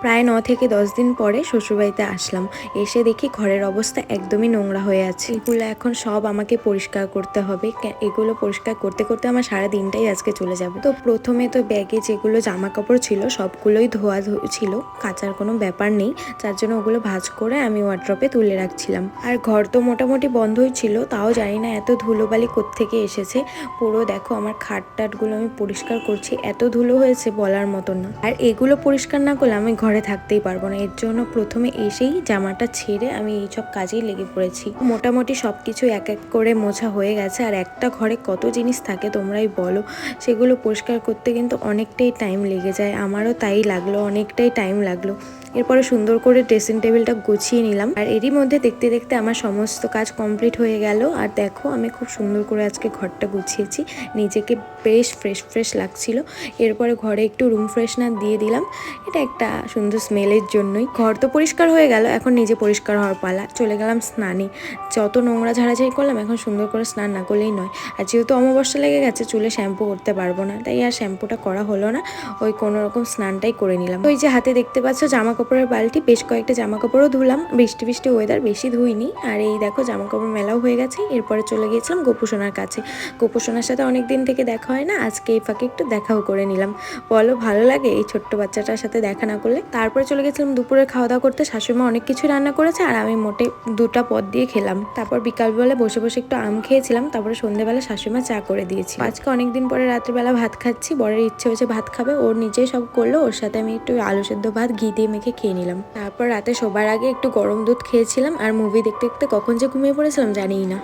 প্রায় 9 থেকে 10 দিন পরে শ্বশুরবাড়িতে আসলাম। এসে দেখি ঘরের অবস্থা একদমই নোংরা হয়ে আছে। এগুলো এখন সব আমাকে পরিষ্কার করতে হবে। এগুলো পরিষ্কার করতে করতে আমার সারা দিনটাই আজকে চলে যাবে। তো প্রথমে তো ব্যাগে যেগুলো জামা কাপড় ছিল সবগুলোই ধোয়া ছিল, কাচার কোনো ব্যাপার নেই, যার জন্য ওগুলো ভাঁজ করে আমি ওয়ার্ড্রপে তুলে রাখছিলাম। আর ঘর তো মোটামুটি বন্ধই ছিল, তাও জানি না এত ধুলোবালি কোত্থেকে এসেছে। পুরো দেখো আমার খাট টাটগুলো আমি পরিষ্কার করছি, এত ধুলো হয়েছে বলার মতন না। আর এগুলো পরিষ্কার না করলে আমি ঘরে থাকতেই পারবো না। এর জন্য প্রথমে এসেই জামাটা ছেড়ে আমি এইসব কাজেই লেগে পড়েছি। মোটামুটি সব কিছু এক এক করে মোছা হয়ে গেছে। আর একটা ঘরে কত জিনিস থাকে তোমরাই বলো, সেগুলো পরিষ্কার করতে কিন্তু অনেকটাই টাইম লেগে যায়। আমারও তাই লাগলো, অনেকটাই টাইম লাগলো। এরপরে সুন্দর করে ড্রেসিং টেবিলটা গুছিয়ে নিলাম। আর এরই মধ্যে দেখতে দেখতে আমার সমস্ত কাজ কমপ্লিট হয়ে গেল। আর দেখো আমি খুব সুন্দর করে আজকে ঘরটা গুছিয়েছি, নিজেকে বেশ ফ্রেশ লাগছিল। এরপরে ঘরে একটু রুম ফ্রেশনার দিয়ে দিলাম, এটা একটা সুন্দর স্মেলের জন্যই। ঘর তো পরিষ্কার হয়ে গেল, এখন নিজে পরিষ্কার হওয়ার পালা। চলে গেলাম স্নানে। যত নোংরা ঝাড়াঝাড়ি করলাম, এখন সুন্দর করে স্নান না করলেই নয়। আর যেহেতু অমাবস্যা লেগে গেছে, চুলে শ্যাম্পু করতে পারবো না, তাই আর শ্যাম্পুটা করা হলো না। ওই কোনো রকম স্নানটাই করে নিলাম। ওই যে হাতে দেখতে পাচ্ছ জামা কাপড়ের বালতি, বেশ কয়েকটা জামা কাপড়ও ধুলাম। বৃষ্টি বৃষ্টি ওয়েদার, বেশি ধুইনি। আর এই দেখো জামা কাপড় মেলাও হয়ে গেছে। এরপরে চলে গিয়েছিলাম গোপুসোনার কাছে। গোপুসোনার সাথে অনেক দিন থেকে দেখা হয় না, আজকে এই ফাঁকে একটু দেখাও করে নিলাম। বলো ভালো লাগে এই ছোট্ট বাচ্চাটার সাথে দেখা না করলে? তারপরে চলে গেছিলাম দুপুরে খাওয়া দাওয়া করতে। শাশুড়িমা অনেক কিছু রান্না করেছে, আর আমি মোটে 2টা পদ দিয়ে খেলাম। তারপর বিকালবেলা বসে বসে একটু আম খেয়েছিলাম। তারপরে সন্ধ্যেবেলা শাশুড়িমা চা করে দিয়েছি। আজকে অনেকদিন পরে রাত্রিবেলা ভাত খাচ্ছি। বরের ইচ্ছে হয়েছে ভাত খাবে, ওর নিজেই সব করলো। ওর সাথে আমি একটু আলু সেদ্ধ ভাত ঘি দিয়ে মেখে খেয়ে নিলাম। তারপর রাতে শোবার আগে একটু গরম দুধ খেয়েছিলাম। আর মুভি দেখতে দেখতে কখন যে ঘুমিয়ে পড়েছিলাম জানিই না।